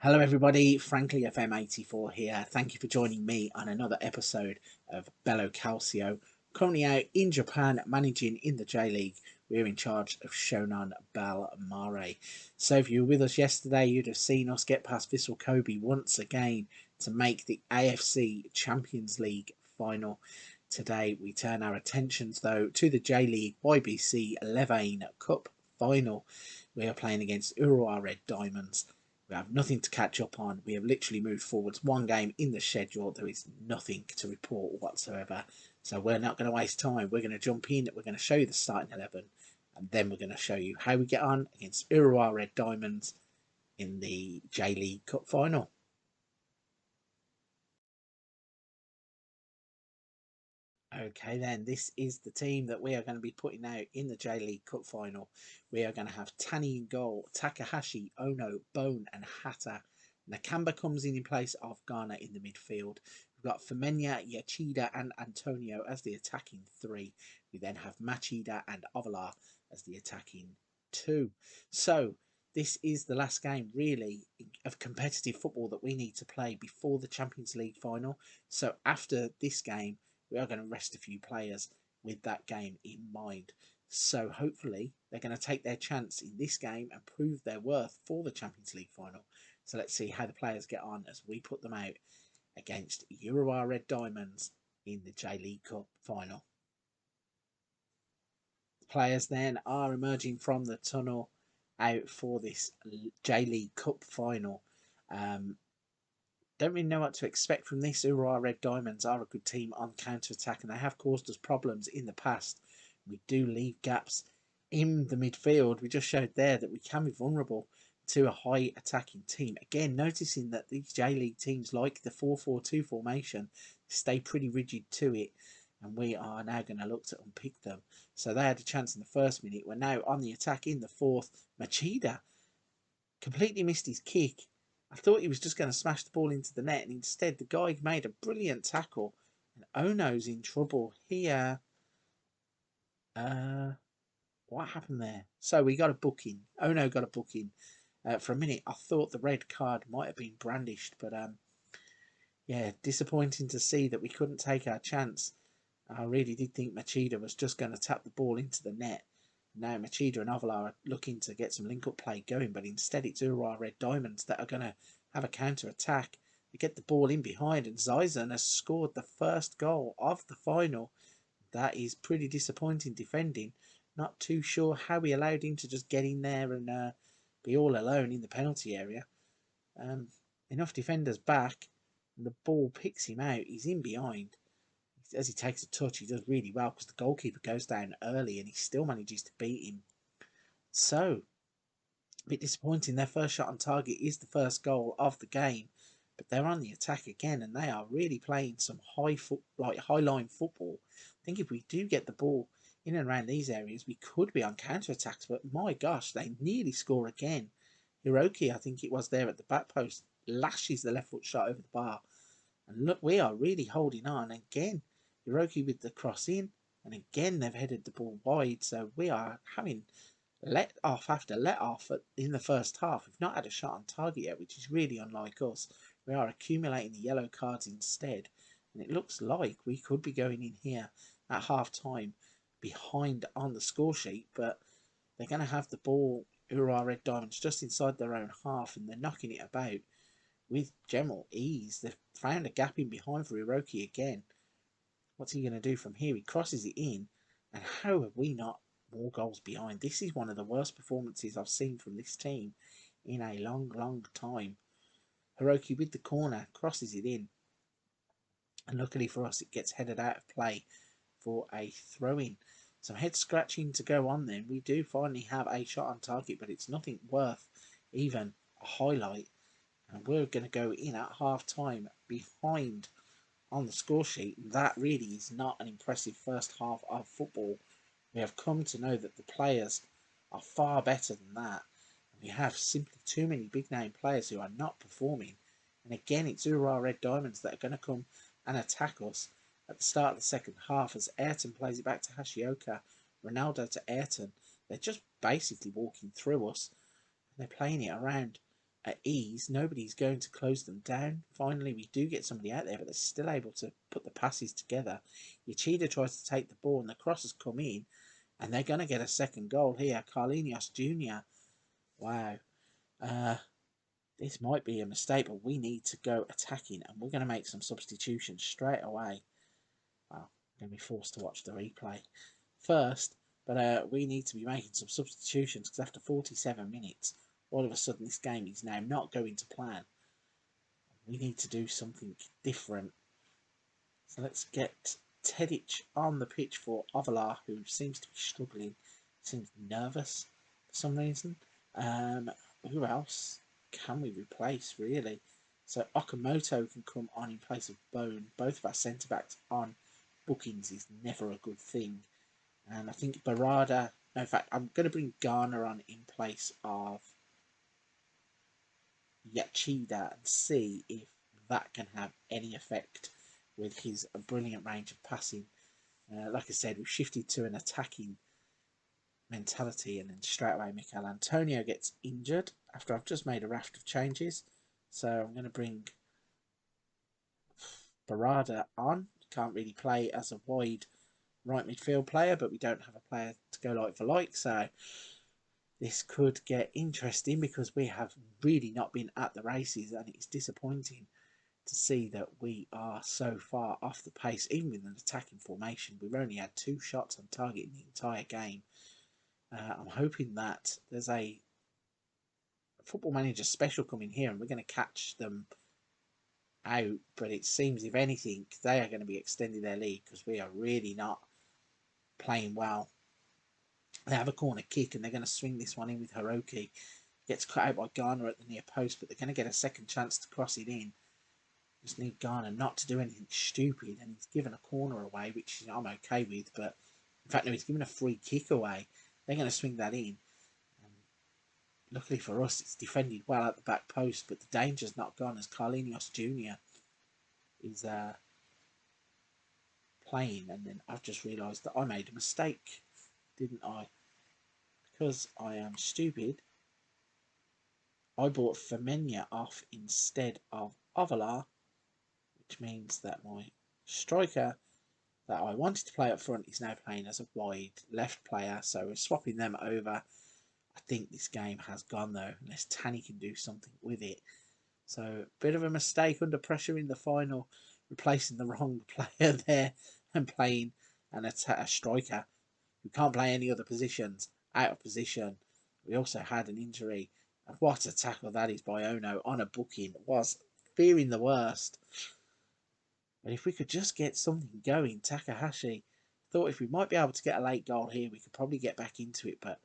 Hello everybody, Frankly FM84 here. Thank you for joining me on another episode of Bello Calcio. Currently out in Japan, managing in the J-League. We're in charge of Shonan Bellmare. So if you were with us yesterday, you'd have seen us get past Vissel Kobe once again to make the AFC Champions League final. Today we turn our attentions though to the J-League YBC Levane Cup final. We are playing against Urawa Red Diamonds. We have nothing to catch up on. We have literally moved forwards one game in the schedule. There is nothing to report whatsoever. So we're not going to waste time. We're going to jump in. We're going to show you the starting 11. And then we're going to show you how we get on against Urawa Red Diamonds in the J-League Cup final. Okay then, this is the team that we are going to be putting out in the J-League Cup final. We are going to have Tani in goal, Takahashi, Ono, Bone and Hatta. Nakamba comes in place of Ghana in the midfield. We've got Femenya, Yachida and Antonio as the attacking three. We then have Machida and Ovalar as the attacking two. So this is the last game really of competitive football that we need to play before the Champions League final. So after this game, we are going to rest a few players with that game in mind. So hopefully they're going to take their chance in this game and prove their worth for the Champions League final. So let's see how the players get on as we put them out against Urawa Red Diamonds in the J-League Cup final. The players then are emerging from the tunnel out for this J-League Cup final. Don't really know what to expect from this. Urawa Red Diamonds are a good team on counter-attack and they have caused us problems in the past. We do leave gaps in the midfield. We just showed there that we can be vulnerable to a high attacking team. Again, noticing that these J-League teams like the 4-4-2 formation stay pretty rigid to it, and we are now going to look to unpick them. So they had a chance in the first minute. We're now on the attack in the fourth. Machida completely missed his kick. I thought he was just going to smash the ball into the net, and instead the guy made a brilliant tackle. And Ono's in trouble here. What happened there? So we got a booking. Ono got a booking. For a minute, I thought the red card might have been brandished, but yeah, disappointing to see that we couldn't take our chance. I really did think Machida was just going to tap the ball into the net. Now Machida and Ovalar are looking to get some link-up play going, but instead it's Urawa Red Diamonds that are going to have a counter-attack. They get the ball in behind, and Zizan has scored the first goal of the final. That is pretty disappointing defending. Not too sure how we allowed him to just get in there and be all alone in the penalty area. Enough defenders back, and the ball picks him out. He's in behind. As he takes a touch, he does really well because the goalkeeper goes down early and he still manages to beat him. So, a bit disappointing. Their first shot on target is the first goal of the game, but they're on the attack again and they are really playing some high line football. I think if we do get the ball in and around these areas, we could be on counter attacks. But my gosh, they nearly score again. Hiroki, I think it was there at the back post, lashes the left foot shot over the bar. And look, we are really holding on again. Hiroki with the cross in, and again they've headed the ball wide, so we are having let off after let off in the first half. We've not had a shot on target yet, which is really unlike us. We are accumulating the yellow cards instead, and it looks like we could be going in here at half time behind on the score sheet, but they're going to have the ball, Urawa Red Diamonds, just inside their own half, and they're knocking it about with general ease. They've found a gap in behind for Hiroki again. What's he going to do from here? He crosses it in, and how have we not more goals behind? This is one of the worst performances I've seen from this team in a long, long time. Hiroki with the corner, crosses it in, and luckily for us, it gets headed out of play for a throw-in. Some head scratching to go on then. We do finally have a shot on target, but it's nothing worth even a highlight. And we're going to go in at half time behind on the score sheet. That really is not an impressive first half of football. We have come to know that the players are far better than that. We have simply too many big name players who are not performing. And again, it's Urawa Red Diamonds that are going to come and attack us at the start of the second half as Ayrton plays it back to Hashioka, Ronaldo to Ayrton. They're just basically walking through us. They're playing it around at ease. Nobody's going to close them down. Finally, we do get somebody out there, but they're still able to put the passes together. Yoshida tries to take the ball, and the crosses come in, and they're going to get a second goal here. Carlinhos Jr. Wow. This might be a mistake, but we need to go attacking, and we're going to make some substitutions straight away. Well, I'm going to be forced to watch the replay first, but we need to be making some substitutions because after 47 minutes, all of a sudden this game is now not going to plan. We need to do something different. So let's get Tedic on the pitch for Ovalar, who seems to be struggling, seems nervous for some reason. Who else can we replace, really? So Okamoto can come on in place of Bone. Both of our centre-backs on bookings is never a good thing. And I think Barada... No, in fact, I'm going to bring Garner on in place of Yoshida and see if that can have any effect with his brilliant range of passing. Like I said, we've shifted to an attacking mentality, and then straight away Michael Antonio gets injured after I've just made a raft of changes. So I'm going to bring Barada on. Can't really play as a wide right midfield player, but we don't have a player to go like for like, so this could get interesting because we have really not been at the races, and it's disappointing to see that we are so far off the pace. Even with an attacking formation, we've only had 2 shots on target in the entire game. I'm hoping that there's a Football Manager special coming here and we're going to catch them out, but it seems, if anything, they are going to be extending their lead because we are really not playing well. They have a corner kick and they're going to swing this one in with Hiroki. Gets cut out by Garner at the near post, but they're going to get a second chance to cross it in. Just need Garner not to do anything stupid, and he's given a corner away, which I'm okay with, but in fact, no, he's given a free kick away. They're going to swing that in. Luckily for us, it's defended well at the back post, but the danger's not gone as Carlinhos Jr. is playing. And then I've just realised that I made a mistake, didn't I? Because I am stupid, I bought Femenia off instead of Ovalar, which means that my striker that I wanted to play up front is now playing as a wide left player. So we're swapping them over. I think this game has gone though, unless Tanny can do something with it. So, bit of a mistake under pressure in the final, replacing the wrong player there and playing a striker who can't play any other positions, out of position. We also had an injury. And what a tackle that is by Ono on a booking. Was fearing the worst. But if we could just get something going, Takahashi thought if we might be able to get a late goal here, we could probably get back into it, but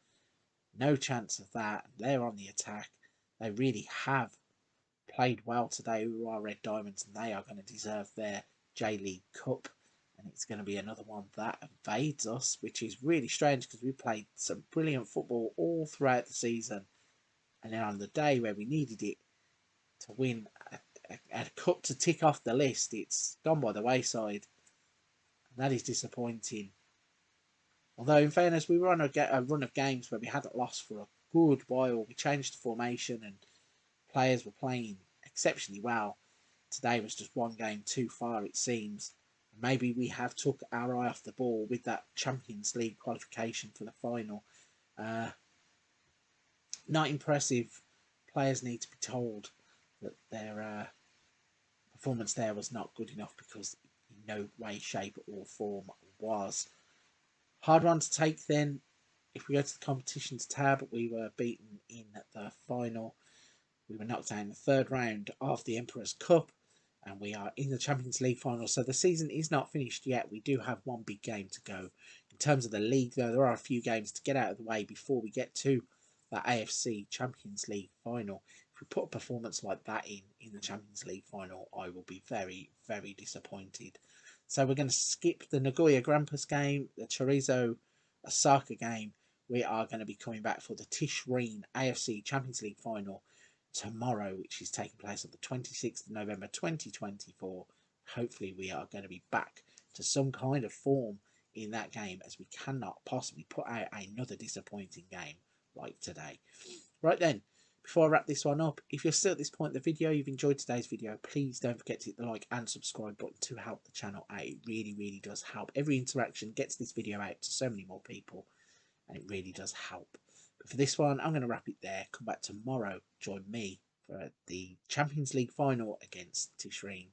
no chance of that. They're on the attack. They really have played well today, Urawa Red Diamonds, and they are going to deserve their J-League Cup. And it's going to be another one that evades us, which is really strange because we played some brilliant football all throughout the season. And then on the day where we needed it to win a cup to tick off the list, it's gone by the wayside. And that is disappointing. Although, in fairness, we were on a run of games where we hadn't lost for a good while. We changed the formation and players were playing exceptionally well. Today was just one game too far, it seems. Maybe we have took our eye off the ball with that Champions League qualification for the final. Not impressive. Players need to be told that their performance there was not good enough because in no way, shape or form was. Hard one to take then. If we go to the competitions tab, we were beaten in the final. We were knocked out in the 3rd round of the Emperor's Cup, and we are in the Champions League final. So the season is not finished yet. We do have one big game to go. In terms of the league, though, there are a few games to get out of the way before we get to the AFC Champions League final. If we put a performance like that in the Champions League final, I will be very, very disappointed. So we're going to skip the Nagoya Grampus game, the Chorizo Osaka game. We are going to be coming back for the Tishreen AFC Champions League final tomorrow, which is taking place on the 26th of November 2024. Hopefully we are going to be back to some kind of form in that game, as we cannot possibly put out another disappointing game like today. Right then, before I wrap this one up, if you're still at this point in the video, you've enjoyed today's video, please don't forget to hit the like and subscribe button to help the channel out. It really, really does help. Every interaction gets this video out to so many more people, and it really does help. But for this one, I'm going to wrap it there. Come back tomorrow. Join me for the Champions League final against Tishreen.